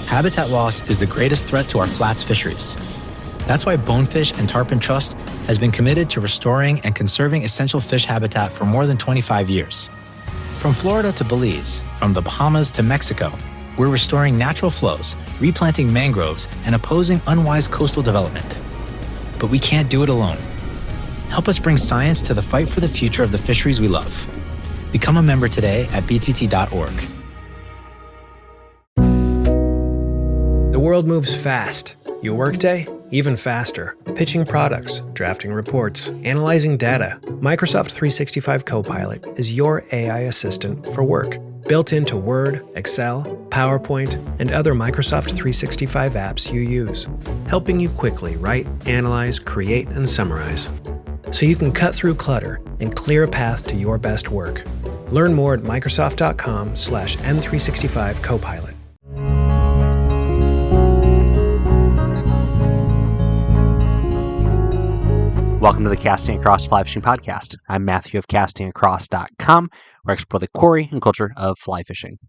Habitat loss is the greatest threat to our flats fisheries. That's why Bonefish and Tarpon Trust has been committed to restoring and conserving essential fish habitat for more than 25 years. From Florida to Belize, from the Bahamas to Mexico, we're restoring natural flows, replanting mangroves, and opposing unwise coastal development. But we can't do it alone. Help us bring science to the fight for the future of the fisheries we love. Become a member today at btt.org. The world moves fast. Your workday, even faster. Pitching products, drafting reports, analyzing data. Microsoft 365 Copilot is your AI assistant for work. Built into Word, Excel, PowerPoint, and other Microsoft 365 apps you use. Helping you quickly write, analyze, create, and summarize. So you can cut through clutter and clear a path to your best work. Learn more at Microsoft.com/M365 Copilot. Welcome to the Casting Across Fly Fishing Podcast. I'm Matthew of castingacross.com, where I explore the quarry and culture of fly fishing.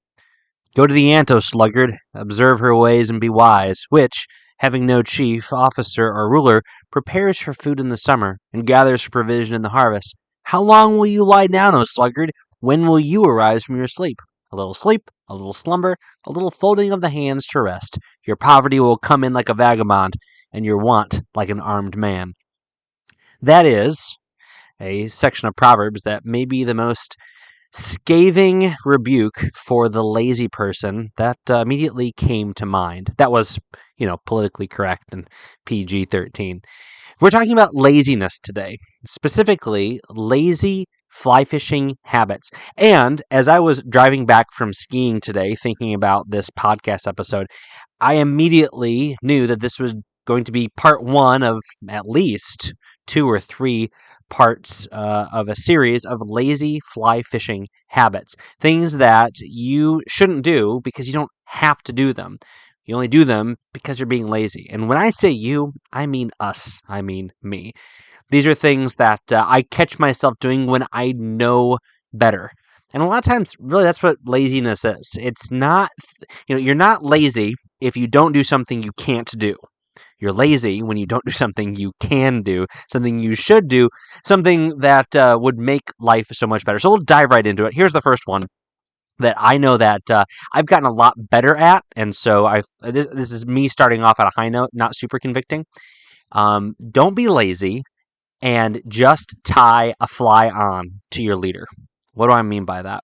Go to the ant, O sluggard, observe her ways and be wise, which, having no chief, officer, or ruler, prepares for food in the summer and gathers for provision in the harvest. How long will you lie down, O sluggard? When will you arise from your sleep? A little sleep, a little slumber, a little folding of the hands to rest. Your poverty will come in like a vagabond, and your want like an armed man. That is a section of Proverbs that may be the most scathing rebuke for the lazy person that immediately came to mind. That was, politically correct and PG-13. We're talking about laziness today, specifically lazy fly fishing habits. And as I was driving back from skiing today, thinking about this podcast episode, I immediately knew that this was going to be part one of at least 2 or 3 parts of a series of lazy fly fishing habits. Things that you shouldn't do because you don't have to do them. You only do them because you're being lazy. And when I say you, I mean us. I mean me. These are things that I catch myself doing when I know better. And a lot of times, really, that's what laziness is. It's not, you're not lazy if you don't do something you can't do. You're lazy when you don't do something you can do, something you should do, something that would make life so much better. So we'll dive right into it. Here's the first one that I know that I've gotten a lot better at, and so this is me starting off at a high note, not super convicting. Don't be lazy and just tie a fly on to your leader. What do I mean by that?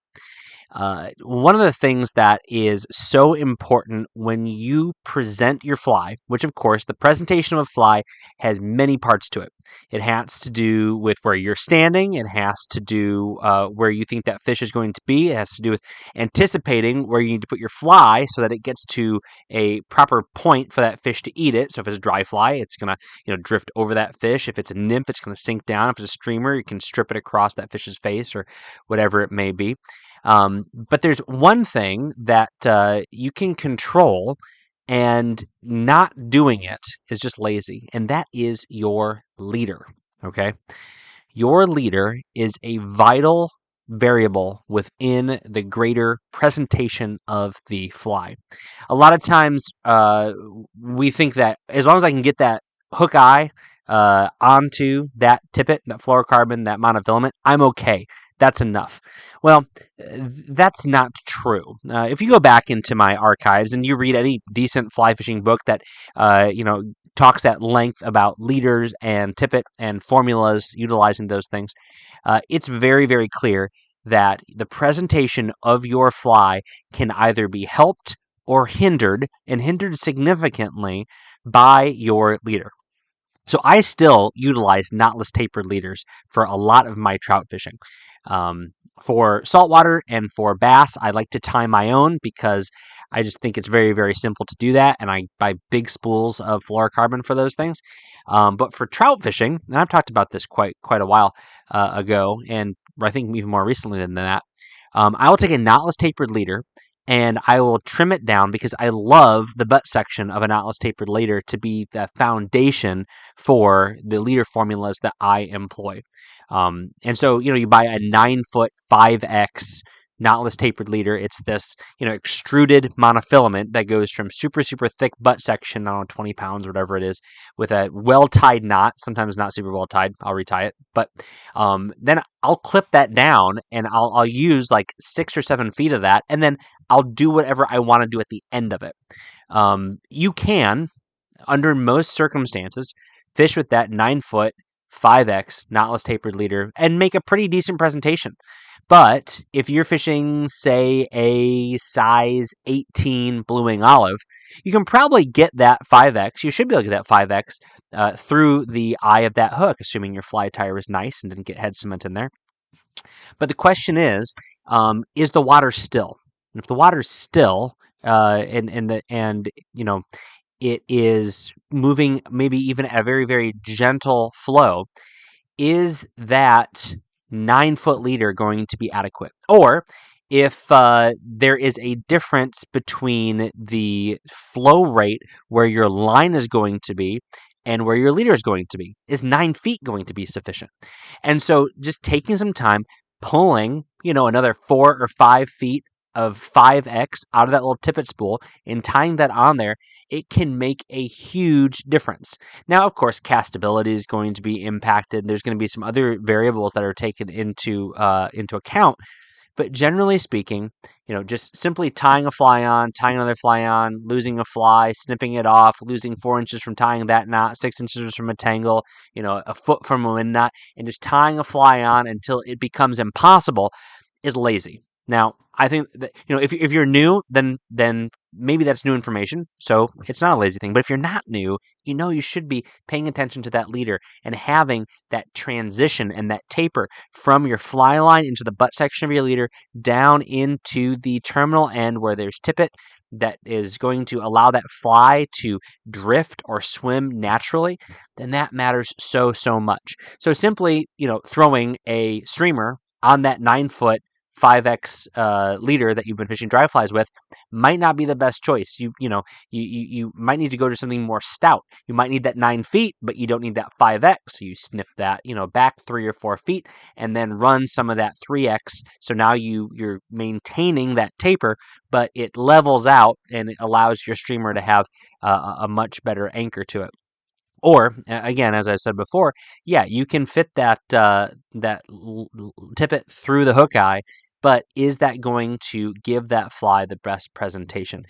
One of the things that is so important when you present your fly, which of course the presentation of a fly has many parts to it. It has to do with where you're standing. It has to do where you think that fish is going to be. It has to do with anticipating where you need to put your fly so that it gets to a proper point for that fish to eat it. So if it's a dry fly, it's going to drift over that fish. If it's a nymph, it's going to sink down. If it's a streamer, you can strip it across that fish's face or whatever it may be. But there's one thing that you can control, and not doing it is just lazy, and that is your leader, okay? Your leader is a vital variable within the greater presentation of the fly. A lot of times we think that as long as I can get that hook eye onto that tippet, that fluorocarbon, that monofilament, I'm okay. That's enough. Well, that's not true. If you go back into my archives and you read any decent fly fishing book that, talks at length about leaders and tippet and formulas utilizing those things, it's very, very clear that the presentation of your fly can either be helped or hindered, and hindered significantly by your leader. So I still utilize knotless tapered leaders for a lot of my trout fishing. For saltwater and for bass, I like to tie my own because I just think it's very, very simple to do that, and I buy big spools of fluorocarbon for those things. But for trout fishing, and I've talked about this quite a while ago, and I think even more recently than that, I will take a knotless tapered leader and I will trim it down because I love the butt section of a knotless tapered leader to be the foundation for the leader formulas that I employ. And so, you buy a 9-foot 5X knotless tapered leader. It's this, extruded monofilament that goes from super, super thick butt section, I don't know, 20 pounds or whatever it is, with a well-tied knot, sometimes not super well-tied. I'll retie it. But then I'll clip that down, and I'll use like 6 or 7 feet of that, and then I'll do whatever I want to do at the end of it. You can, under most circumstances, fish with that 9-foot 5X knotless tapered leader and make a pretty decent presentation. But if you're fishing, say, a size 18 blue wing olive, you can probably get that 5X. You should be able to get that 5X through the eye of that hook, assuming your fly tire is nice and didn't get head cement in there. But the question is the water still? And if the water's still, it is moving maybe even at a very, very gentle flow, is that 9-foot leader going to be adequate? Or if there is a difference between the flow rate where your line is going to be and where your leader is going to be, is 9 feet going to be sufficient? And so just taking some time, pulling, another 4 or 5 feet of 5X out of that little tippet spool and tying that on there, it can make a huge difference. Now, of course, castability is going to be impacted. There's going to be some other variables that are taken into account. But generally speaking, just simply tying a fly on, tying another fly on, losing a fly, snipping it off, losing 4 inches from tying that knot, 6 inches from a tangle, a foot from a wind knot, and just tying a fly on until it becomes impossible is lazy. Now, I think that, if you're new, then maybe that's new information, so it's not a lazy thing. But if you're not new, you should be paying attention to that leader and having that transition and that taper from your fly line into the butt section of your leader down into the terminal end where there's tippet that is going to allow that fly to drift or swim naturally, then that matters so, so much. So simply, throwing a streamer on that 9-foot 5X leader that you've been fishing dry flies with might not be the best choice. You might need to go to something more stout. You might need that 9 feet, but you don't need that 5X. So you snip that, back 3 or 4 feet and then run some of that 3X. So now you're maintaining that taper, but it levels out and it allows your streamer to have a much better anchor to it. Or, again, as I said before, yeah, you can fit that tippet through the hook eye, but is that going to give that fly the best presentation?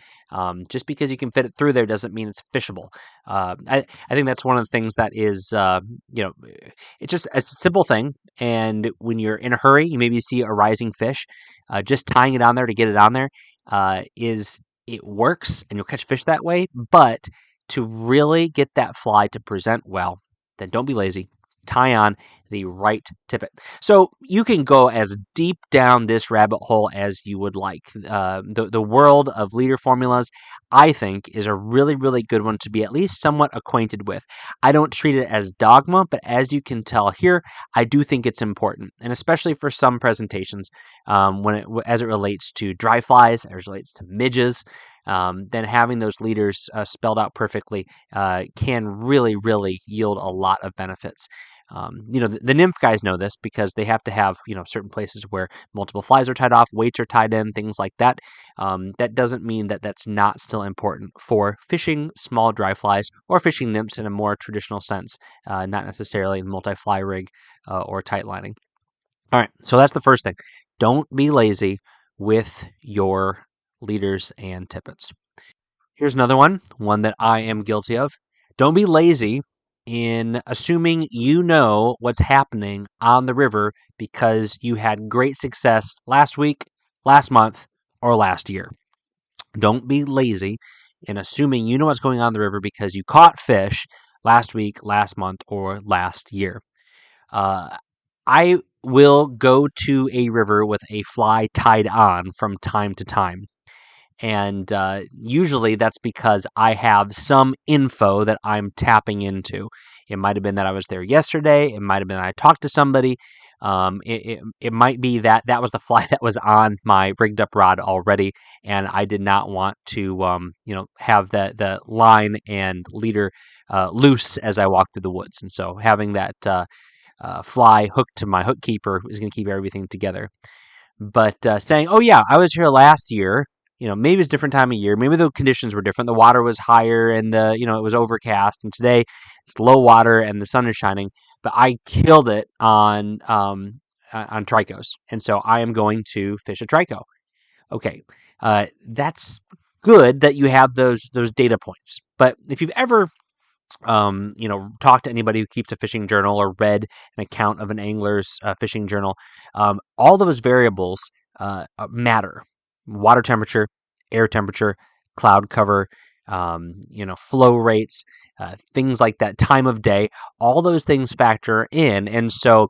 Just because you can fit it through there doesn't mean it's fishable. I think that's one of the things that is, it's just a simple thing. And when you're in a hurry, you maybe see a rising fish, just tying it on there to get it on there it works, and you'll catch fish that way. But to really get that fly to present well, then don't be lazy. Tie on the right tippet. So you can go as deep down this rabbit hole as you would like. The world of leader formulas, I think, is a really, really good one to be at least somewhat acquainted with. I don't treat it as dogma, but as you can tell here, I do think it's important, and especially for some presentations, as it relates to dry flies, as it relates to midges. Then having those leaders spelled out perfectly can really, really yield a lot of benefits. The nymph guys know this because they have to have, certain places where multiple flies are tied off, weights are tied in, things like that. That doesn't mean that that's not still important for fishing small dry flies or fishing nymphs in a more traditional sense, not necessarily multi-fly rig or tight lining. All right, so that's the first thing. Don't be lazy with your leaders and tippets. Here's another one that I am guilty of. Don't be lazy in assuming you know what's happening on the river because you had great success last week, last month, or last year. Don't be lazy in assuming you know what's going on in the river because you caught fish last week, last month, or last year. I will go to a river with a fly tied on from time to time. And usually that's because I have some info that I'm tapping into. It might have been that I was there yesterday. It might have been that I talked to somebody. It might be that was the fly that was on my rigged up rod already, and I did not want to have the line and leader loose as I walked through the woods. And so having that fly hooked to my hook keeper is going to keep everything together. but saying, oh yeah, I was here last year. Maybe it's a different time of year. Maybe the conditions were different. The water was higher and it was overcast. And today it's low water and the sun is shining. But I killed it on trichos, and so I am going to fish a tricho. Okay, that's good that you have those data points. But if you've ever talked to anybody who keeps a fishing journal or read an account of an angler's fishing journal, all those variables matter: water temperature, air temperature, cloud cover, flow rates, things like that, time of day. All those things factor in, and so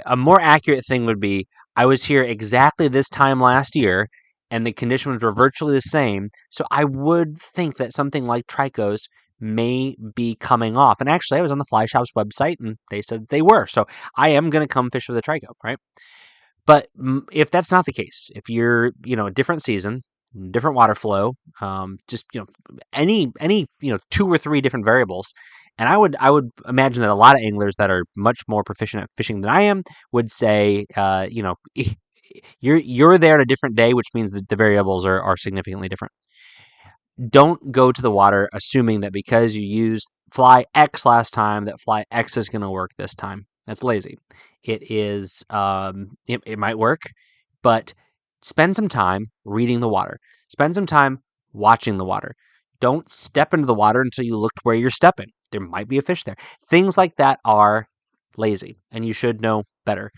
a more accurate thing would be: I was here exactly this time last year, and the conditions were virtually the same. So I would think that something like trichos may be coming off. And actually, I was on the Fly Shop's website, and they said they were. So I am going to come fish with a tricho, right? But if that's not the case, if you're a different season, different water flow, just any 2 or 3 different variables, and I would imagine that a lot of anglers that are much more proficient at fishing than I am would say, you're there on a different day, which means that the variables are significantly different. Don't go to the water assuming that because you used fly X last time, that fly X is going to work this time. That's lazy. It is, it might work, but spend some time reading the water. Spend some time watching the water. Don't step into the water until you looked where you're stepping. There might be a fish there. Things like that are lazy, and you should know better.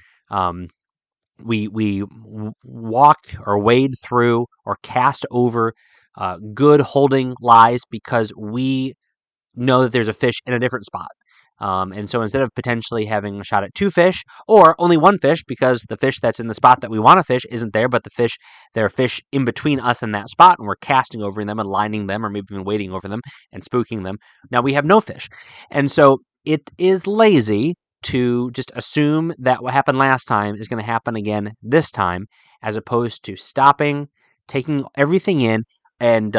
We walk or wade through or cast over good holding lies because we know that there's a fish in a different spot. And so instead of potentially having a shot at 2 fish or only 1 fish because the fish that's in the spot that we want to fish isn't there, but there are fish in between us and that spot, and we're casting over them and lining them or maybe even wading over them and spooking them. Now we have no fish. And so it is lazy to just assume that what happened last time is going to happen again this time, as opposed to stopping, taking everything in, and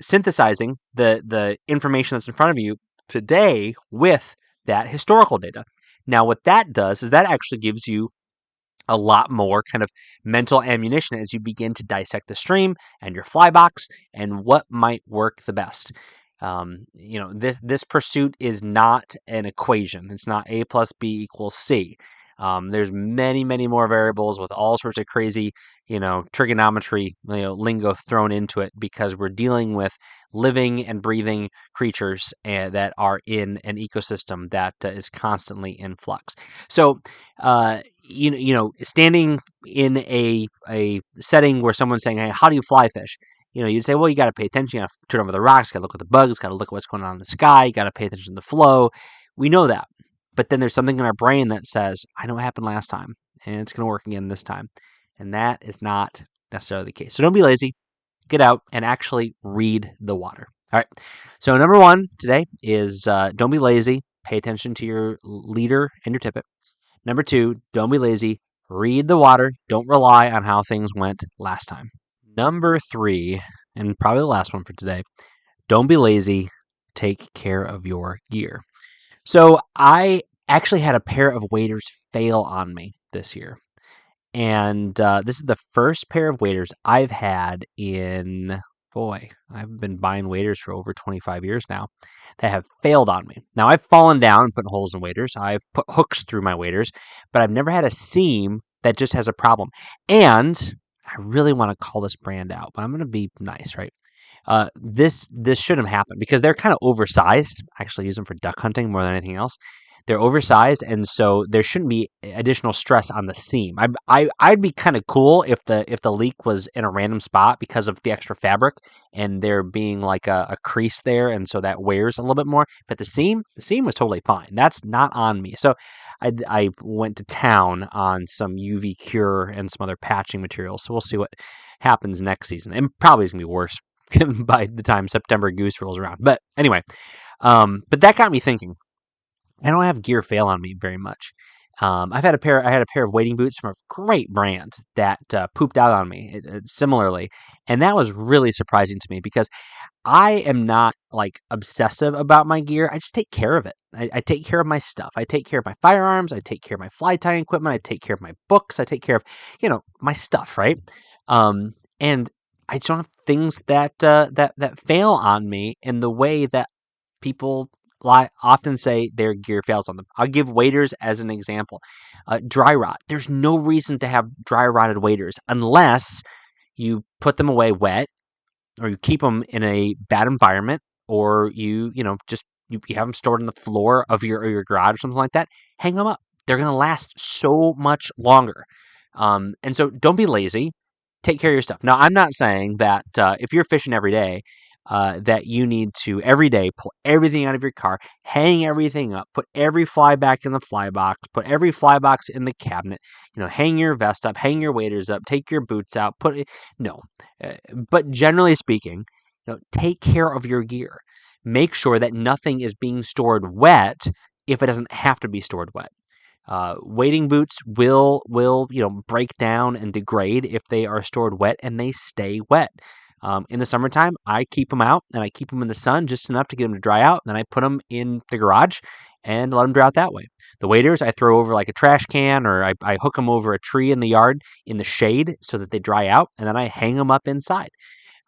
synthesizing the information that's in front of you today with that historical data. Now, what that does is that actually gives you a lot more kind of mental ammunition as you begin to dissect the stream and your fly box and what might work the best. This pursuit is not an equation. It's not A plus B equals C. There's many, many more variables with all sorts of crazy, trigonometry, lingo thrown into it because we're dealing with living and breathing creatures that are in an ecosystem that is constantly in flux. So, standing in a setting where someone's saying, "Hey, how do you fly fish?" You'd say, well, you got to pay attention. You got to turn over the rocks. Got to look at the bugs. Got to look at what's going on in the sky. You got to pay attention to the flow. We know that. But then there's something in our brain that says, I know what happened last time, and it's going to work again this time. And that is not necessarily the case. So don't be lazy. Get out and actually read the water. All right. So number 1 today is don't be lazy. Pay attention to your leader and your tippet. Number 2, don't be lazy. Read the water. Don't rely on how things went last time. Number 3, and probably the last one for today, don't be lazy. Take care of your gear. So I actually had a pair of waders fail on me this year. And this is the first pair of waders I've had in, I've been buying waders for over 25 years now that have failed on me. Now, I've fallen down and put holes in waders. I've put hooks through my waders, but I've never had a seam that just has a problem. And I really want to call this brand out, but I'm going to be nice, right? This shouldn't happen because they're kind of oversized. I actually use them for duck hunting more than anything else. They're oversized, and so there shouldn't be additional stress on the seam. I'd be kind of cool if the leak was in a random spot because of the extra fabric and there being like a crease there, and so that wears a little bit more. But the seam was totally fine. That's not on me. So I went to town on some UV cure and some other patching materials. So we'll see what happens next season. And probably it's gonna be worse by the time September Goose rolls around. But anyway, but that got me thinking. I don't have gear fail on me very much. I had a pair of wading boots from a great brand that pooped out on me similarly, and that was really surprising to me because I am not like obsessive about my gear. I just take care of it. I take care of my stuff. I take care of my firearms. I take care of my fly tying equipment. I take care of my books. I take care of, my stuff, right? And I just don't have things that fail on me in the way that people often say their gear fails on them. I'll give waders as an example. Dry rot. There's no reason to have dry rotted waders unless you put them away wet, or you keep them in a bad environment, or you have them stored on the floor of your garage or something like that. Hang them up. They're going to last so much longer. And so don't be lazy. Take care of your stuff. Now, I'm not saying that if you're fishing every day, that you need to every day pull everything out of your car, hang everything up, put every fly back in the fly box, put every fly box in the cabinet, hang your vest up, hang your waders up, take your boots out, no. But generally speaking, take care of your gear. Make sure that nothing is being stored wet if it doesn't have to be stored wet. Wading boots will break down and degrade if they are stored wet, and they stay wet. In the summertime, I keep them out and I keep them in the sun just enough to get them to dry out. Then I put them in the garage and let them dry out that way. The waders I throw over like a trash can, or I hook them over a tree in the yard in the shade so that they dry out, and then I hang them up inside.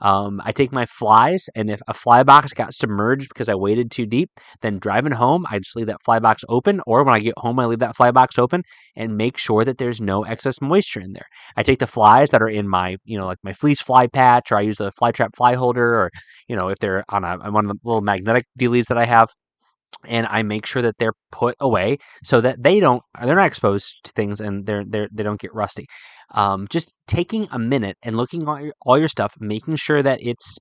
I take my flies, and if a fly box got submerged because I waded too deep, then driving home, I just leave that fly box open, or when I get home, I leave that fly box open and make sure that there's no excess moisture in there. I take the flies that are in my, like my fleece fly patch, or I use the fly trap fly holder, or, if they're on one of the little magnetic dealies that I have, and I make sure that they're put away so that they're not exposed to things, and they don't get rusty. Just taking a minute and looking at all your stuff, making sure that it's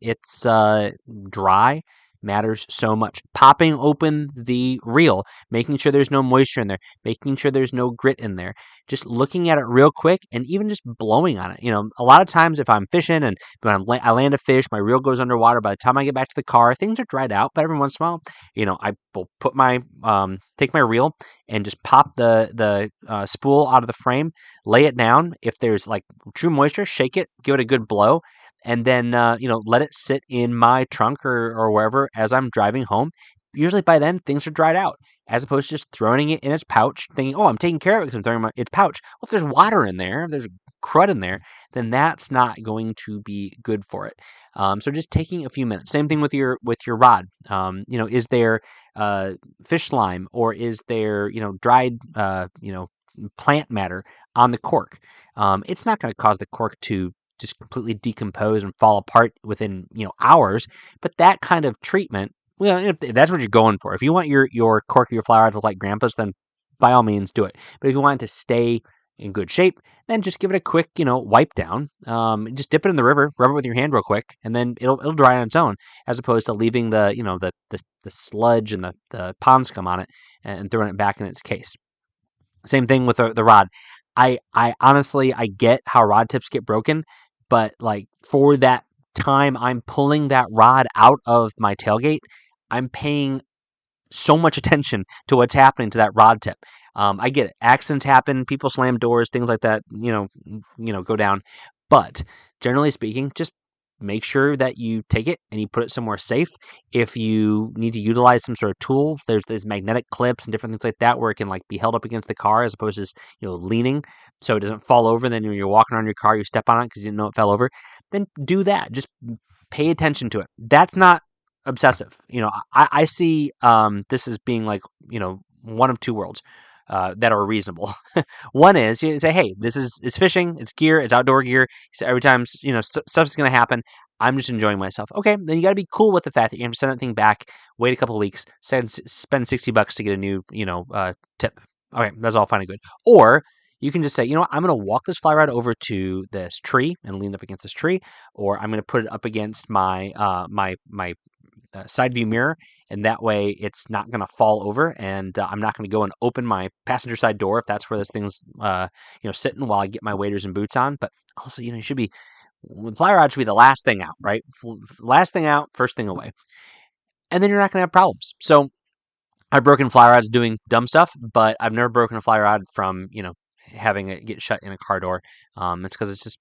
dry matters so much. Popping open the reel, making sure there's no moisture in there, making sure there's no grit in there, just looking at it real quick, and even just blowing on it. A lot of times if I'm fishing and when I land a fish, my reel goes underwater. By the time I get back to the car, things are dried out, but every once in a while, I will put take my reel and just pop the spool out of the frame, lay it down. If there's like true moisture, shake it, give it a good blow, and then let it sit in my trunk or wherever as I'm driving home. Usually by then things are dried out, as opposed to just throwing it in its pouch, thinking, "Oh, I'm taking care of it because I'm throwing its pouch." Well, if there's water in there, if there's crud in there, then that's not going to be good for it. So just taking a few minutes. Same thing with your rod. Is there fish slime, or is there dried plant matter on the cork? It's not going to cause the cork to just completely decompose and fall apart within hours, but that kind of treatment, if that's what you're going for, if you want your cork or your fly rod to look like grandpa's, then by all means do it. But if you want it to stay in good shape, then just give it a quick wipe down. Just dip it in the river, rub it with your hand real quick, and then it'll dry on its own, as opposed to leaving the sludge and the pond scum on it and throwing it back in its case. Same thing with the rod. I honestly, I get how rod tips get broken, but like for that time I'm pulling that rod out of my tailgate, I'm paying so much attention to what's happening to that rod tip. I get it. Accidents happen, people slam doors, things like that, go down. But generally speaking, just make sure that you take it and you put it somewhere safe. If you need to utilize some sort of tool, there's magnetic clips and different things like that where it can like be held up against the car as opposed to just, leaning so it doesn't fall over. Then when you're walking around your car, you step on it because you didn't know it fell over. Then do that. Just pay attention to it. That's not obsessive. I see this as being like, one of two worlds that are reasonable. One is you say, hey, this is fishing, it's gear, it's outdoor gear. So every time stuff's going to happen, I'm just enjoying myself. Okay, then you got to be cool with the fact that you have to send that thing back, wait a couple of weeks, spend $60 to get a new tip. Okay, that's all fine and good. Or you can just say, I'm going to walk this fly rod over to this tree and lean up against this tree, or I'm going to put it up against my my side view mirror, and that way it's not going to fall over, and I'm not going to go and open my passenger side door if that's where this thing's sitting while I get my waders and boots on. But also, you should be, the fly rod should be the last thing out, right? Last thing out, first thing away, and then you're not going to have problems. So I've broken fly rods doing dumb stuff, but I've never broken a fly rod from having it get shut in a car door. It's because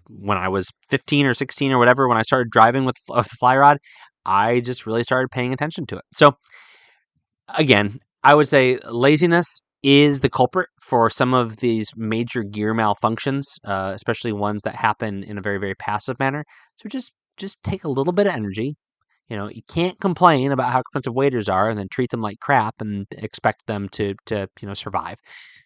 when I was 15 or 16 or whatever, when I started driving with a fly rod, I just really started paying attention to it. So again, I would say laziness is the culprit for some of these major gear malfunctions, especially ones that happen in a very, very passive manner. So just take a little bit of energy. You can't complain about how expensive waders are and then treat them like crap and expect them to survive.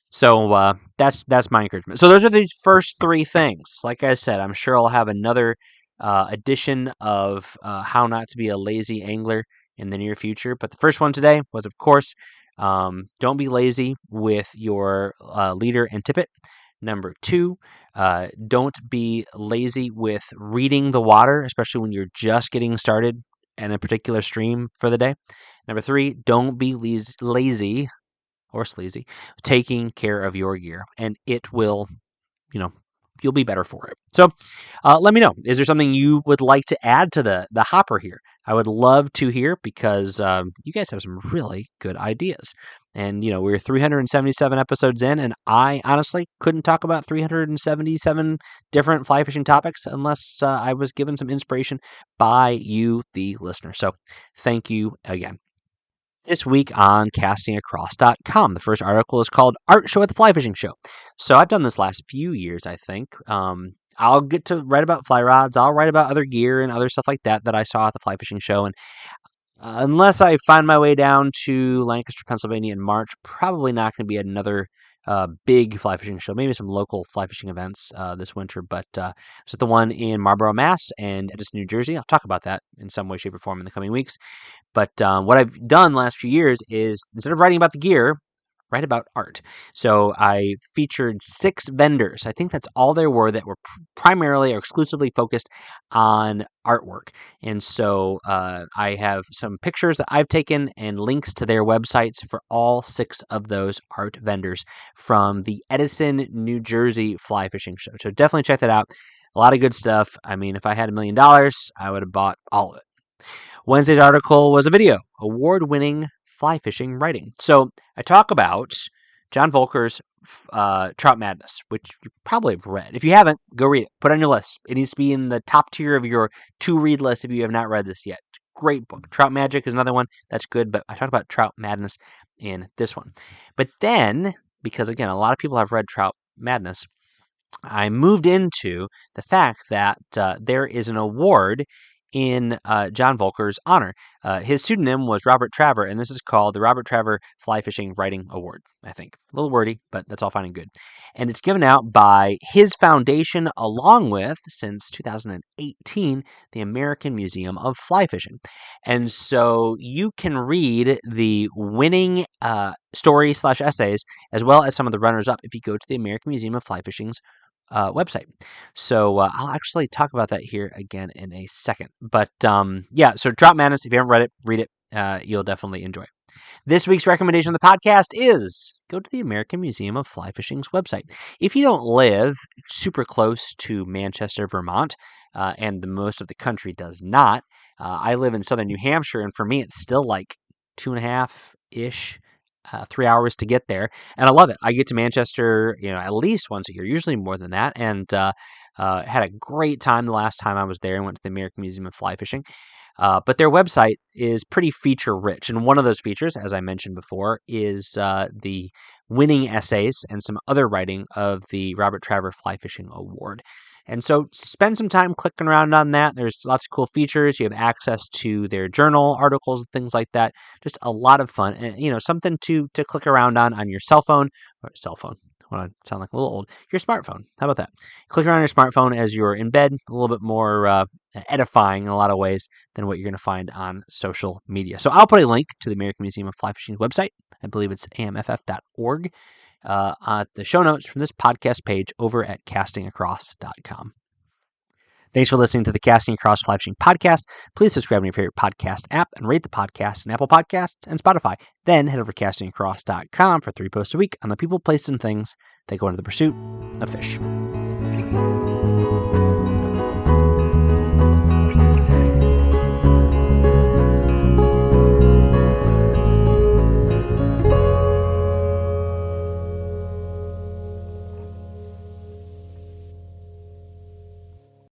So that's my encouragement. So those are the first three things. Like I said, I'm sure I'll have another edition of how not to be a lazy angler in the near future. But the first one today was, of course, don't be lazy with your leader and tippet. Number 2, don't be lazy with reading the water, especially when you're just getting started in a particular stream for the day. Number 3, don't be lazy or sleazy taking care of your gear, and it will, you'll be better for it. So let me know, is there something you would like to add to the hopper here? I would love to hear, because you guys have some really good ideas. And we're 377 episodes in, and I honestly couldn't talk about 377 different fly fishing topics unless I was given some inspiration by you, the listener. So thank you again. This week on castingacross.com, the first article is called Art Show at the Fly Fishing Show. So I've done this last few years, I think. I'll get to write about fly rods. I'll write about other gear and other stuff like that I saw at the fly fishing show. And unless I find my way down to Lancaster, Pennsylvania in March, probably not going to be another big fly fishing show. Maybe some local fly fishing events this winter. But it's at the one in Marlborough, Mass. and Edison, New Jersey. I'll talk about that in some way, shape, or form in the coming weeks. But what I've done last few years is, instead of writing about the gear, write about art. So I featured 6 vendors. I think that's all there were that were primarily or exclusively focused on artwork. And so I have some pictures that I've taken and links to their websites for all 6 of those art vendors from the Edison, New Jersey fly fishing show. So definitely check that out. A lot of good stuff. I mean, if I had $1 million, I would have bought all of it. Wednesday's article was a video, award-winning fly fishing writing. So I talk about John Volker's Trout Madness, which you probably have read. If you haven't, go read it. Put it on your list. It needs to be in the top tier of your to-read list if you have not read this yet. Great book. Trout Magic is another one that's good, but I talked about Trout Madness in this one. But then, because again, a lot of people have read Trout Madness, I moved into the fact that there is an award in John Volker's honor. His pseudonym was Robert Traver, and this is called the Robert Traver Fly Fishing Writing Award, I think. A little wordy, but that's all fine and good. And it's given out by his foundation, along with, since 2018, the American Museum of Fly Fishing. And so you can read the winning story/essays, as well as some of the runners-up, if you go to the American Museum of Fly Fishing's website. So I'll actually talk about that here again in a second. But so Trout Madness, if you haven't read it, read it. You'll definitely enjoy it. This week's recommendation of the podcast is go to the American Museum of Fly Fishing's website. If you don't live super close to Manchester, Vermont, and most of the country does not, I live in southern New Hampshire, and for me it's still like 2.5-ish 3 hours to get there, and I love it. I get to Manchester, at least once a year, usually more than that, and had a great time the last time I was there and went to the American Museum of Fly Fishing. But their website is pretty feature-rich, and one of those features, as I mentioned before, is the winning essays and some other writing of the Robert Traver Fly Fishing Award. And so spend some time clicking around on that. There's lots of cool features. You have access to their journal articles and things like that. Just a lot of fun. And, something to click around on your cell phone. I want to sound like a little old. Your smartphone. How about that? Click around your smartphone as you're in bed. A little bit more edifying in a lot of ways than what you're going to find on social media. So I'll put a link to the American Museum of Fly Fishing's website. I believe it's amff.org. On the show notes from this podcast page over at castingacross.com. Thanks for listening to the Casting Across Fly Fishing podcast. Please subscribe to your favorite podcast app and rate the podcast on Apple Podcasts and Spotify. Then head over to castingacross.com for 3 posts a week on the people, places, and things that go into the pursuit of fish.